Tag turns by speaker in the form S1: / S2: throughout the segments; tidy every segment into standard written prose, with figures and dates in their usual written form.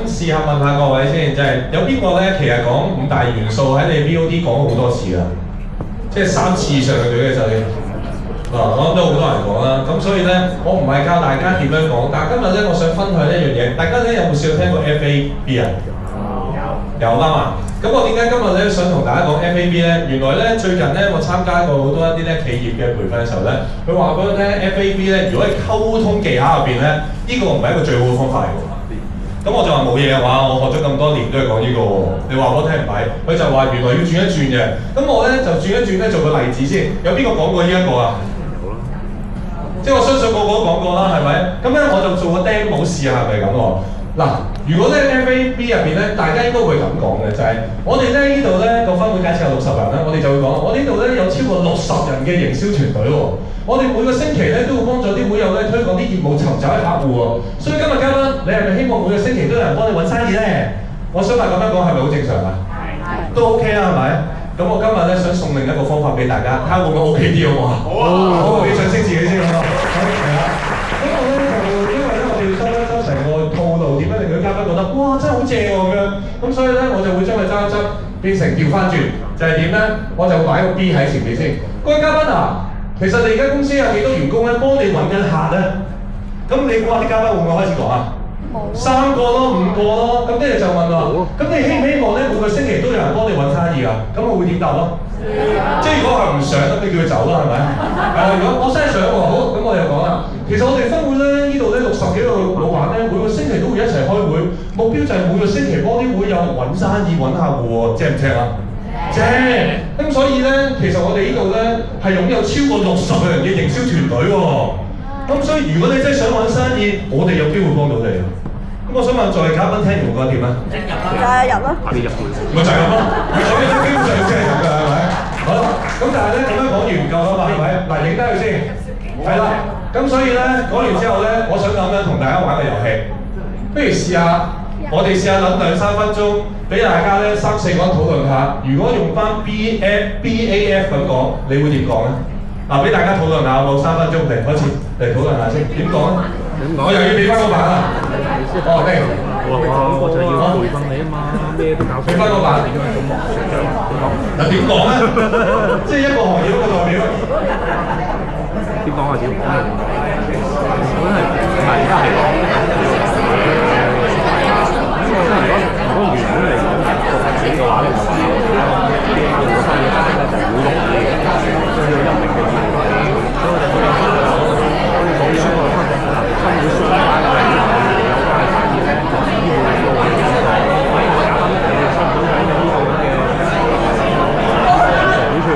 S1: 試下問下各位先，就係、有邊個咧，其實講五大元素喺你 VOD 講好多次啦，即係3次以上嘅對嘅就係我諗都好多人講啦。咁所以咧，我唔係教大家點樣講，但係今日咧，我想分享一樣嘢。大家咧有冇試過聽過 FAB 啊？有啱嘛？咁我點解今日咧想同大家講 FAB 咧？原來咧最近咧我參加過好多一啲咧企業嘅培訓嘅時候咧，佢話俾我聽 FAB 咧，如果喺溝通技巧入邊咧，呢個唔係一個最好嘅方法嚟㗎。咁我就話冇嘢嘅話，我學咗咁多年都係講呢個喎。你話我聽唔係？佢就話原來要轉一轉嘅。咁我咧就轉一轉咧做個例子先。有邊個講過呢一個啊？即係我相信個個都講過啦，係咪？咁咧我就做個 demo 試下係咪咁喎？嗱，如果咧 FAB 入邊咧，大家應該會咁講嘅，就係、我哋咧呢度咧個分會假設有60人啦，我哋就會講，我呢度咧有超過60人嘅營銷團隊喎。我哋每個星期咧都會幫助啲會友咧推廣啲業務尋找啲客戶喎。所以今日嘉賓，你係咪希望每個星期都有人幫你揾生意咧？我想問咁樣講係咪好正常啊？係。都 OK 啦，係咪？咁我今日咧想送另一個方法俾大家，睇下會唔會 OK 啲好唔好啊？好啊！好，你掌聲自己先好唔好？係啦。咁我咧就因為咧我哋要收成個套路，點樣令到嘉賓覺得哇真係好正喎咁樣。咁所以咧我就會將佢執一執，變成調翻轉，就係點咧？我就會擺個 B 喺前面先。各位嘉賓啊，其實你而家公司有幾多員工咧？幫你揾緊客咧？咁你估下啲嘉賓會唔會開始講啊？3個咯，5個咯，咁跟住就問啦。咁你希唔希望咧每個星期都有人幫你揾生意啊？咁我會點答咯？即係如果係唔想，咁你叫佢走啦，係咪？如果我真係想喎，好，咁我哋就講啦。其實我哋分會咧，呢度咧60幾個老闆咧，每個星期都會一齊開會，目標就係每個星期幫啲會友揾生意、揾客戶喎，正唔正啊？正。咁所以咧，其實我哋呢度咧係擁有超過60個人嘅營銷團隊喎。咁所以如果你真係想揾生意，我哋有機會幫到你。咁我想問在位嘉賓聽完覺得點啊？
S2: 入啦！
S1: 快啲入去。咪就係咁咯。所以基本上即係咁㗎，係咪？好啦，咁但係咧咁樣講完唔夠啊嘛，係咪？嗱，影低佢先。係啦。咁所以咧講完之後咧，我想咁樣同大家玩個遊戲。不如試下，我哋試下諗2-3分鐘，俾大家咧3-4個人討論下。如果用翻 BAF 咁講，你會點講咧？嗱，俾大家討論下，好冇？3分鐘嚟開始嚟討論下先，點講咧？我又要俾翻個版啦。哦，嚟。
S3: 我就要培訓你啊嘛，咩都搞。
S1: 俾翻個版。嗱，點講咧？即係一個行業一個代表。
S3: 點講啊？點講？本係而家係講如果原本嚟講個發展嘅話咧，就話如果生意發展咧就會落嘅，需要一定嘅業務，所以我哋可以講一個分會商家嘅有關嘅生意咧，就係醫護嚟到嘅，所以我哋分係要分享緊呢個嘅好處，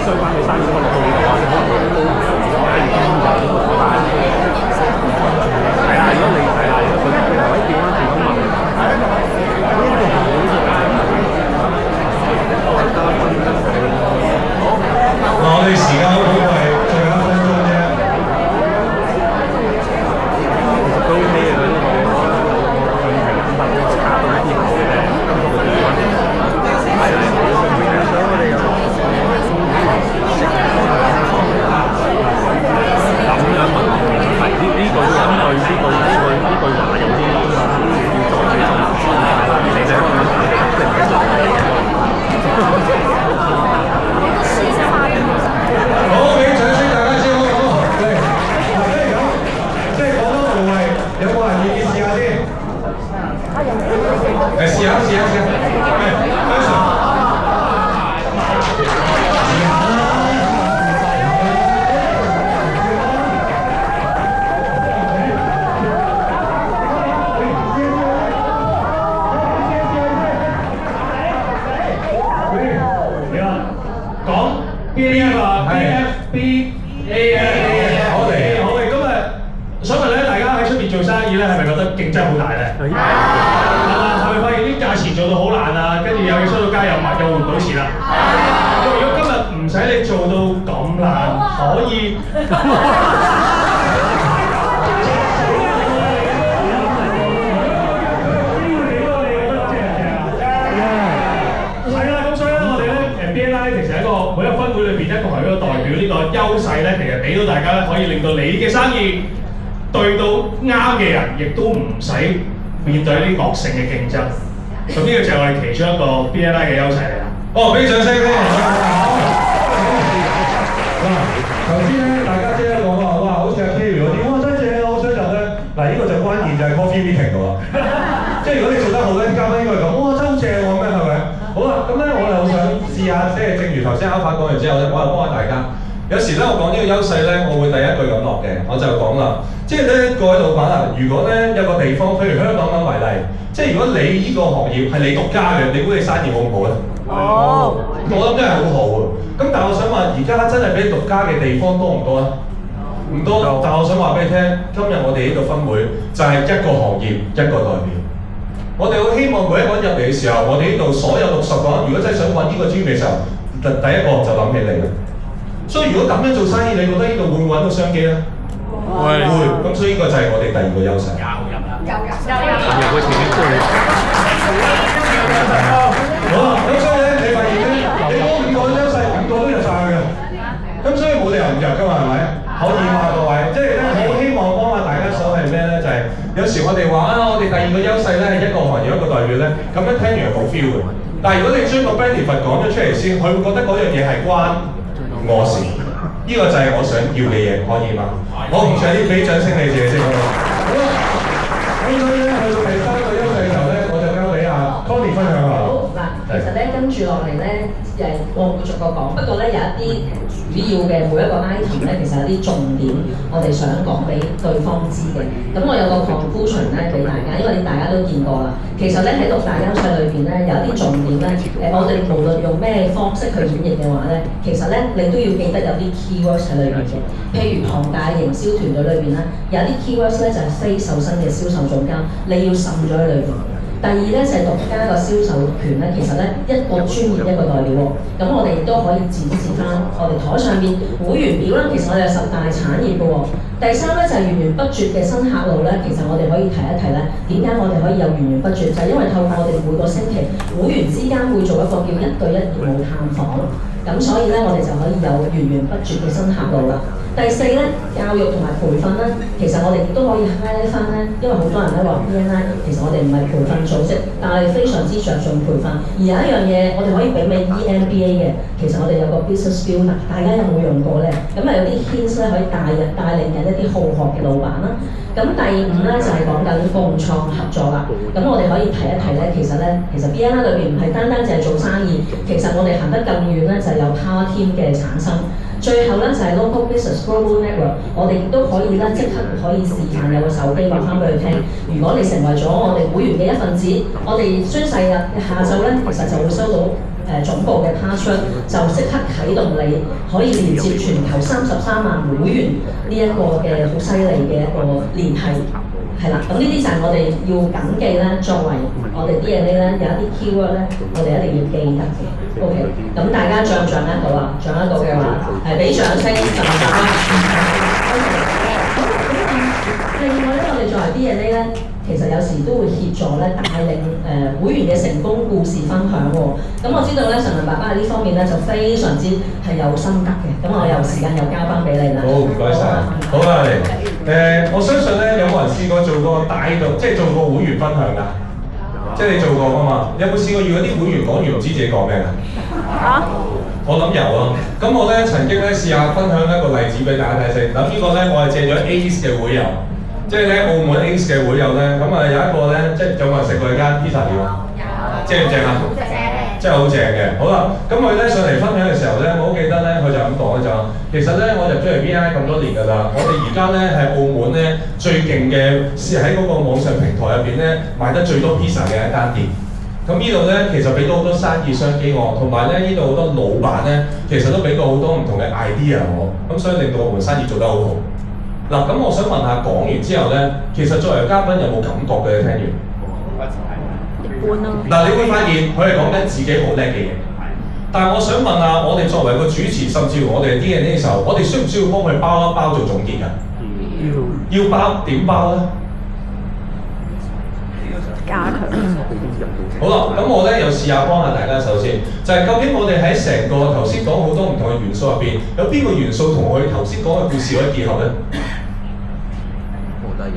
S3: 相關嘅生意可能去嘅話，可能都係要經營呢個大嘅。係啦，如果你係啦，如果佢調翻轉咁問。
S1: 我哋時間好寶貴，最後1分鐘啫。
S3: 都 OK 嘅呢個，我係500個卡到之後嘅，係啊，所以我哋又咁樣問，係呢句話有啲要再去深入，你哋可能即係唔做。
S1: 好，俾掌聲大家先好唔好？嚟，即係講多無謂，有冇人願意試下先？試下。
S4: 競爭好大咧，係咪發現啲價錢做到好難啊？跟住又要出到街又換唔到錢啦。如果今日唔使你做到咁難，可以係啦。咁所以咧，我哋咧BNI 其實係一個每一分會裏邊一個係一個代表呢個優勢咧，其實俾到大家咧，可以令到你嘅生意對到啱嘅人，亦都唔使面對一啲惡性嘅競爭。咁呢個就係我哋其中一個 BNI 嘅優勢嚟啦。
S1: 哦，俾掌聲先。嗱，頭先咧大家即係講話，哇，好似阿 Kerry 嗰啲，哇，真正好想就咧，嗱，呢個就關鍵就係 coffee meeting 度啦。即係如果你做得好咧，啲嘉賓應該係咁，哇，真係好正喎，咩係咪？好啦，咁咧我又想試下，即係正如頭先Alpha講完之後咧，我又幫下大家。有時咧我講呢個優勢咧，我會第一句咁落嘅，我就講啦，即係咧各位老闆啊，如果咧有個地方，譬如香港咁為例，即係如果你呢個行業係你獨家嘅，你估你生意好唔好咧？好，我諗真係好好喎。咁但係我想問，而家真係俾獨家嘅地方多唔多咧？唔多。但係我想話俾你聽，今日我哋呢度分會就係一個行業一個代表。我哋好希望每一個人入嚟嘅時候，我哋呢度所有60個人，如果真係想揾呢個專業嘅時候，第一個就諗起你啦。所以如果咁樣做生意，你覺得呢度會唔會揾到商機咧？會。咁所以呢個就係我哋第二個優勢。好啦，咁所以咧，你發現咧，你嗰5個優勢5個都入晒去嘅。咁所以冇理由唔入㗎嘛，係咪？可以嘛，各位。即係咧，我好希望幫下大家手係咩咧？就係、有時我哋話啊，我哋第二個優勢咧係一個行業一個代表咧，咁樣聽完係冇 feel 嘅。但係如果你將個 benefit 講咗出嚟先，佢會覺得嗰樣嘢係關我事。呢、個就係我想要嘅嘢，可以嗎？我唔想啲俾掌聲你自己先好啦。好啦，咁所以咧去到第3個優勢嘅時候咧，我就交俾阿 Connie 分享下。
S2: 好嗱，其實咧跟住落嚟咧，我會逐個講。不過咧有一啲主要嘅每一個 item 咧，其實有啲重點，我哋想講俾對方知嘅。咁我有個 conclusion 咧俾大家，因為大家都見過啦。其實咧喺6大優勢裏邊咧，有一啲重點咧，我哋無論用咩方式去演繹嘅話咧，其實咧你都要記得有啲 keywords 喺裏邊嘅。譬如龐大營銷團隊裏邊咧，有啲 keywords 咧就係非受薪嘅銷售總監，你要滲咗喺裏邊。第二咧就係獨家個銷售權咧，其實咧一個專業一個代表喎。咁我哋亦都可以展示翻我哋台上面會員表啦。其實我哋有10大產業嘅喎。第3咧就係源源不絕嘅新客路咧，其實我哋可以提一提咧，點解我哋可以有源源不絕？就係因為透過我哋每個星期會員之間會做一個叫1對1業務探訪，咁所以咧我哋就可以有源源不絕嘅新客路啦。第4咧，教育同埋培訓咧，其實我哋亦都可以 highlight 翻咧，因為好多人咧話 BNI，其實我哋唔係培訓組織，但係非常之着重培訓。而有一樣嘢，我哋可以媲美 EMBA 嘅，其實我哋有個 business builder，大家有冇用過咧？咁啊有啲 hints 咧可以帶領緊一啲好學嘅老闆啦。咁第5咧就係講緊共創合作啦。咁我哋可以提一提咧，其實 BNI 裏邊唔係單單淨係做生意，其實我哋行得更遠咧，就係有 power team 嘅產生。最後咧就係 local business global network， 我哋亦都可以咧即刻可以示範有個手機話翻俾佢聽。如果你成為咗我哋會員嘅一份子，我哋宣誓日下晝咧，其實就會收到總部嘅 password， 就即刻啟動你可以連接全球33萬會員呢一個嘅好犀利嘅一個聯繫。係啦，咁呢啲就係我哋要緊記咧，作為我哋 DNA 咧有一啲 keyword 咧，我哋一定要記得嘅。OK， 咁大家掌握到啊？掌握到嘅話，俾掌聲就係啦。另外咧，我哋作為 DNA 咧，其實有時都會協助咧帶領會員嘅成功故事分享喎。咁我知道咧，陳文爸爸喺呢方面咧就非常之係有心得嘅。咁我有時間又交翻俾你啦。
S1: 好，唔該晒。好啦，你我相信咧，有冇人試過做過帶動，即係做過會員分享㗎？即係你做過㗎嘛？有冇試過要嗰啲會員講完唔知自己講咩㗎？我諗有啊。咁我咧曾經咧試下分享一個例子俾大家睇先。咁呢個咧我係借咗 ACE 嘅會友，即係咧澳門 ACE 嘅會友咧，咁啊有一個咧，即係有冇人食過間 pizza 店啊？正唔正啊？真係好正嘅。好啦，咁佢咧上嚟分享嘅時候咧，我好記得咧，佢就咁講咧就話，其實咧我入咗嚟 BNI 咁多年㗎啦，我哋而家咧係澳門咧最勁嘅，喺嗰個網上平台入邊咧賣得最多 pizza 嘅一間店。咁呢度咧其實俾到好多生意商機我，同埋咧呢度好多老闆咧其實都俾過好多唔同嘅 idea 我，咁所以令到我們生意做得好好。嗱，咁我想問下講完之後咧，其實作為嘉賓有冇感覺嘅？聽完？嗱，你會發現佢係講緊自己好叻嘅嘢，但係我想問下，我哋作為個主持，甚至乎我哋 DNA 嘅時候，我哋需唔需要幫佢包一包做總結㗎？要包點包咧？
S5: 加強。
S1: 好啦，咁我咧又試下幫下大家手先，就係究竟我哋喺成個頭先講好多唔同嘅元素入邊，有邊個元素同我哋頭先講嘅故事可以結合咧？
S6: 呢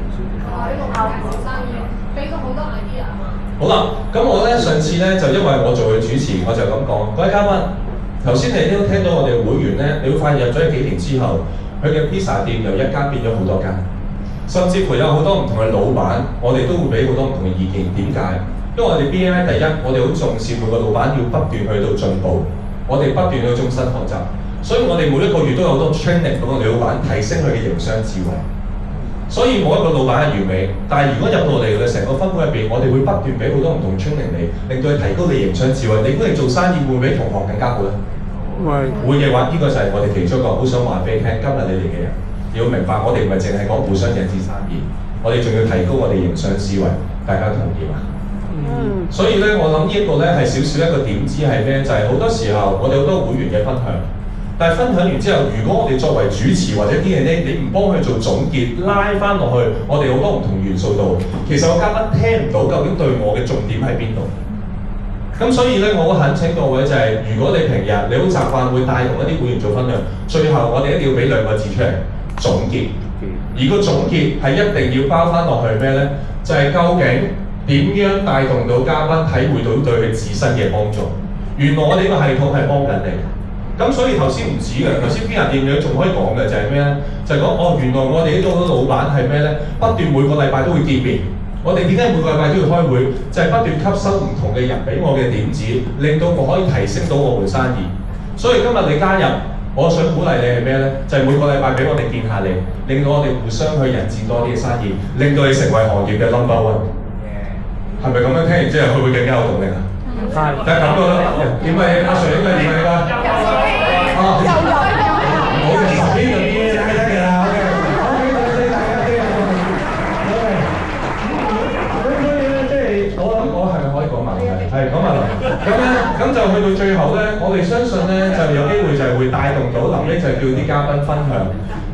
S6: 個教育生意，俾咗好多
S1: 好啦，咁我咧上次咧就因為我做佢主持，我就咁講，各位嘉賓，頭先你都聽到我哋會員咧，你會發現入咗幾年之後，佢嘅披薩店由一間變咗好多間，甚至乎有好多唔同嘅老闆，我哋都會俾好多唔同嘅意見。點解？因為我哋 BNI 第一，我哋好重視每個老闆要不斷去到進步，我哋不斷去終身學習，所以我哋每一個月都有好多 training 俾我哋老闆提升佢嘅營商智慧。所以冇一個老闆係完美，但係如果入到我哋嘅成個分會入邊，我哋會不斷俾好多唔同 training 你，令到你提高你營商智慧。你估你做生意會唔會比同學更加好咧？會嘅話，呢個就係我哋其中一個好想話俾你聽。今日你哋嘅人，你要明白，我哋唔係淨係講互相引資生意，我哋仲要提高我哋營商思維。大家同意嘛？所以咧，我諗呢一個咧係少少一個點子係咩？就係好多時候我哋好多會員嘅分享。但係分享完之後，如果我哋作為主持或者啲嘢咧，你唔幫佢做總結，拉翻落去我哋好多唔同元素度，其實個嘉賓聽唔到究竟對我嘅重點喺邊度。咁所以咧，我好懇請各位就係、如果你平日你好習慣會帶同一啲會員做分享，最後我哋一定要俾兩個字出嚟總結。而個總結係一定要包翻落去咩咧？就係、究竟點樣帶動到嘉賓體會到對佢自身嘅幫助。原來我哋個系統係幫緊你。咁所以頭先唔止嘅，頭先邊人店長仲可以講嘅就係咩咧？就係講原來我哋呢度好多老闆係咩咧？不斷每個禮拜都會見面。我哋點解每個禮拜都要開會？就係、不斷吸收唔同嘅人俾我嘅點子，令到我可以提升到我盤生意。所以今日你加入，我想鼓勵你係咩咧？就係、每個禮拜俾我哋見下你，令到我哋互相去引薦多啲嘅生意，令到你成為行業嘅 number one。係咪咁樣聽完之後，佢會更加有動力啊？係，大家感覺啦。點啊？阿 Sir 應該點啊？唔好嘅，十幾個啲睇得㗎啦。OK，大家聽啊。OK，咁所以咧，即係我係咪可以講埋嘅？係講埋啦。咁咧，咁就去到最後咧，我哋相信咧，就有機會就係會帶動到臨尾就係叫啲嘉賓分享。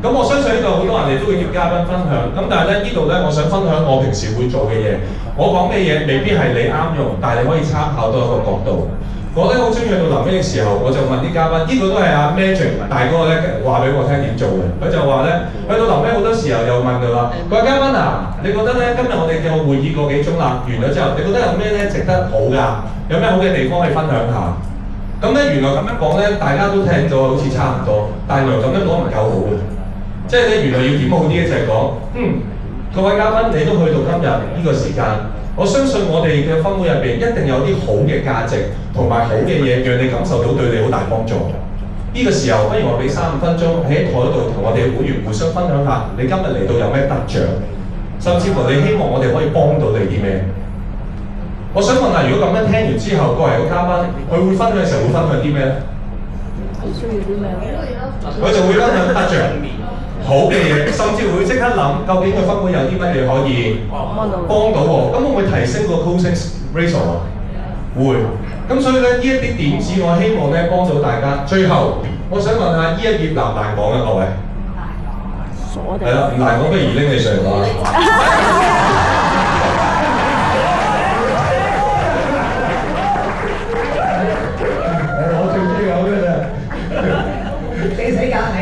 S1: 咁我相信呢度好多人哋都會叫嘉賓分享。咁但係咧，呢度咧，我想分享我平時會做嘅嘢。我講嘅嘢未必係你啱用，但係你可以參考多一個角度。我咧好中意去到臨尾嘅時候，我就問啲嘉賓，呢個都係阿 Magic 大哥咧話俾我聽點做嘅。佢就話咧，去到臨尾好多時候又問佢話：各位嘉賓啊，你覺得咧今日我哋嘅會議個幾鐘啦，完咗之後，你覺得有咩咧值得好㗎？有咩好嘅地方可以分享下？咁咧原來咁樣講咧，大家都聽到好似差唔多，但係原來咁樣講唔夠好嘅。即係咧原來要點好啲嘅就係講，各位嘉賓你都去到今日呢個時間。我相信我哋嘅分會入邊一定有啲好嘅價值同埋好嘅嘢，讓你感受到對你好大幫助。呢個時候，不如我俾3-5分鐘喺台度同我哋嘅會員互相分享下，你今日嚟到有咩得獎，甚至乎你希望我哋可以幫到你啲咩？我想問下，如果咁樣聽完之後，作為個嘉賓，佢會分享嘅時候會分享啲咩咧？需要啲咩？佢就會分享得獎。好嘅嘢，甚至會即刻諗究竟個分會有啲乜嘢可以幫到我，咁會唔會提升個 closing ratio 啊？會。咁所以咧，呢一啲點子我希望咧幫到大家。最後，我想問下呢一頁難唔難講啊？各位？係啦，唔難講，不如拎你上嚟講。我最中意講嘅啫。
S5: 死死架你。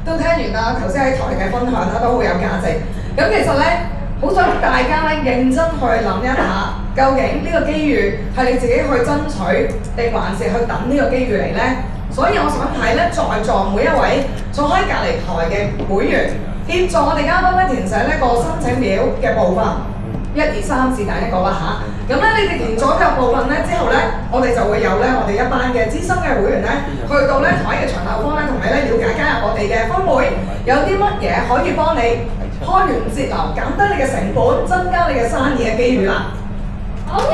S5: 都聽完啦，頭先喺台嘅分享啦，都好有價值。咁其實咧，好想大家咧認真去諗一下，究竟呢個機遇係你自己去爭取，定還是去等呢個機遇嚟咧？所以我想睇咧，在座每一位坐喺隔離台嘅會員，協助我哋嘉賓咧填寫呢個申請表嘅部分，1、2、3是第一個啦嚇。咁咧，你哋填咗嘅部分咧之後咧，我哋就會有咧我哋一班嘅資深嘅會員咧，去到咧台嘅場後方咧，同你咧了解加入我哋嘅分會，有啲乜嘢可以幫你開源節流，減低你嘅成本，增加你嘅生意嘅機遇啦。好嘅。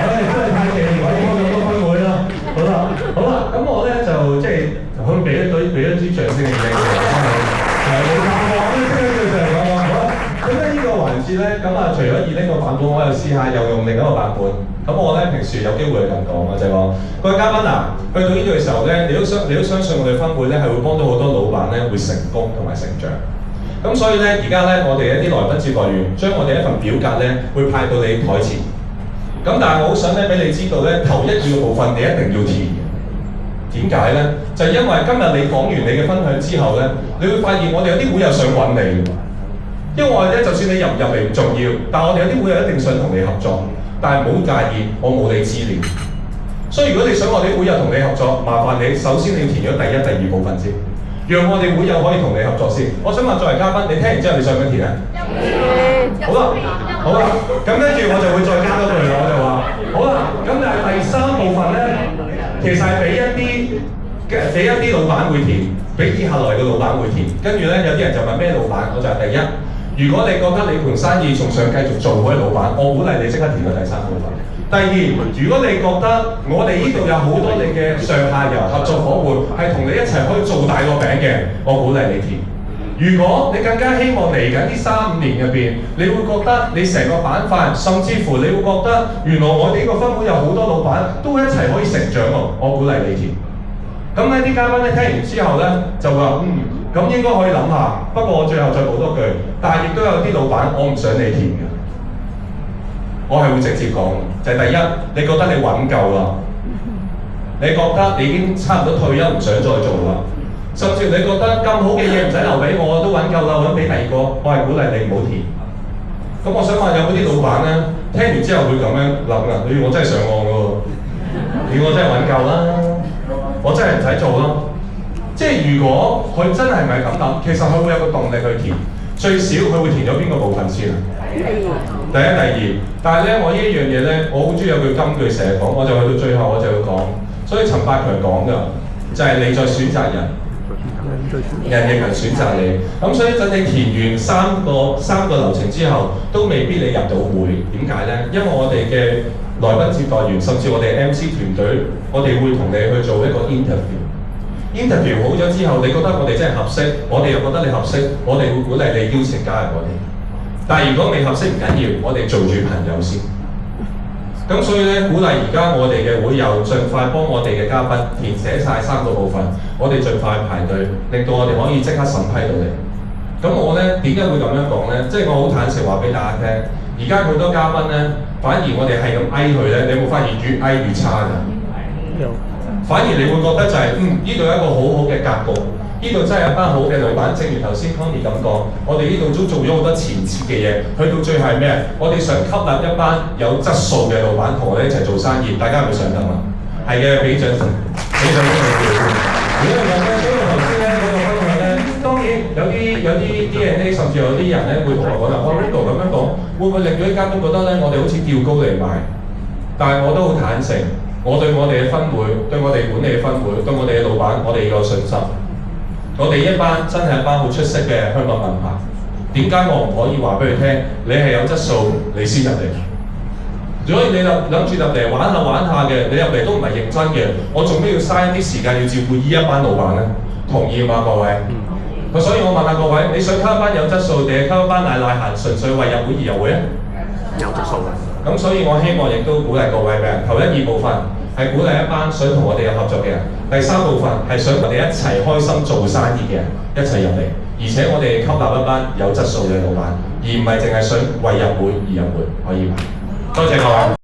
S1: 真係太奇怪，開咗個分會啦。好啦，咁我咧就即係可以俾一支掌聲你哋。冇錯，呢個就係咁啦。咁咧呢個環節咧，咁啊除咗以呢個版本，我又試下又用另一個版本。咁我咧平時有機會係咁講嘅，就係講各位嘉賓啊，去到呢度嘅時候咧，你都相信我哋分會咧係會幫到好多老闆咧會成功同埋成長。咁所以咧而家咧我哋一啲來賓接待員將我哋一份表格咧會派到你台前。咁但係我好想咧俾你知道咧，頭1、2個部分你一定要填嘅。點解呢？就係因為今日你講完你嘅分享之後呢，你會發現我哋有啲會友想揾你。因為我哋咧，就算你入唔入嚟唔重要，但係我哋有啲會友一定想同你合作，但係唔好介意，我冇你資料。所以如果你想我哋會友同你合作，麻煩你首先你要填咗第一、第二部分先，讓我哋會友可以同你合作先。我想問作為嘉賓，你聽完之後你想唔想填咧？好啦，好啦，咁跟住我就會再加多句啦，我就話好啦，咁但係第三部分咧，其實係俾一啲老闆會填，俾以下來嘅老闆會填。跟住咧有啲人就問咩老闆，我就係第一。如果你覺得你盤生意仲想繼續做嗰啲老闆，我鼓勵你即刻填咗第三部分。第二，如果你覺得我哋呢度有好多你嘅上下游合作伙伴係同你一齊可以做大個餅嘅，我鼓勵你填。如果你更加希望嚟緊呢3-5年入邊，你會覺得你成個板塊，甚至乎你會覺得原來我哋呢個分會有好多老闆都一齊可以成長喎，我鼓勵你填。咁呢啲嘉賓咧聽完之後咧就話咁應該可以諗下，不過我最後再補多句，但係亦都有啲老闆我唔想你填嘅，我係會直接講，就係第一，你覺得你揾夠啦，你覺得你已經差唔多退休唔想再做啦，甚至你覺得咁好嘅嘢唔使留俾我，都揾夠啦，揾俾第二個，我係鼓勵你唔好填。咁我想問有冇啲老闆咧，聽完之後會咁樣諗㗎？我真係上岸㗎喎，我真係揾夠啦，我真係唔使做咯。即係如果佢真係唔係咁諗，其實佢會有個動力去填，最少佢會填咗邊個部分先啊？第一、第二，但係咧我呢一樣嘢咧，我好中意有句金句成日講，我就去到最後我就要講，所以陳百強講㗎，就係你在選擇人，人亦能選擇你。咁所以等你填完三個流程之後，都未必你入到會，點解咧？因為我哋嘅來賓接待員，甚至我哋 MC 團隊，我哋會同你去做一個 interview 好咗之後，你覺得我哋真係合適，我哋又覺得你合適，我哋會鼓勵你邀請加入我哋。但係如果未合適唔緊要，我哋做住朋友先。咁所以咧，鼓勵而家我哋嘅會友盡快幫我哋嘅嘉賓填寫晒3個部分，我哋盡快排隊，令到我哋可以即刻審批到你。咁我咧點解會咁樣講咧？即係我好坦誠話俾大家聽，而家好多嘉賓咧，反而我哋係咁佢咧，你有冇發現越越差㗎？有。反而你會覺得就係呢度有一個好好嘅格局，呢度真係一班好嘅老闆。正如頭先 Connie 咁講，我哋呢度都做咗好多前設嘅嘢，去到最後係咩？我哋想吸納一班有質素嘅老闆同我哋一齊做生意，大家係咪想得啊？係嘅，俾掌聲，俾掌聲你哋。如果係咁咧，所以頭先咧嗰個分享咧，當然有啲 DNA， 甚至有啲人咧會同我講啦，我 Rico 咁樣講，會唔會令到啲嘉賓覺得咧我哋好似吊高嚟賣？但係我都好坦誠。我對我哋嘅分會，對我哋管理嘅分會，對我哋嘅老闆，我哋有信心。我哋一班真係一班好出色嘅香港品牌。點解我唔可以話俾佢聽？你係有質素，你先入嚟。如果你諗住入嚟玩下嘅，你入嚟都唔係認真嘅，我做咩要嘥啲時間要照顧呢一班老闆咧？同意嘛，各位？所以我問下各位，你想溝一班有質素，定係溝一班賴閒，純粹為入會而入會咧？有質素嘅。咁所以我希望亦都鼓勵各位嘅人，頭1、2部分係鼓勵一班想同我哋有合作嘅人，第3部分係想我哋一齊開心做生意嘅人一齊入嚟，而且我哋吸納一班有質素嘅老闆，而唔係淨係想為入會而入會，可以嗎？多謝各位。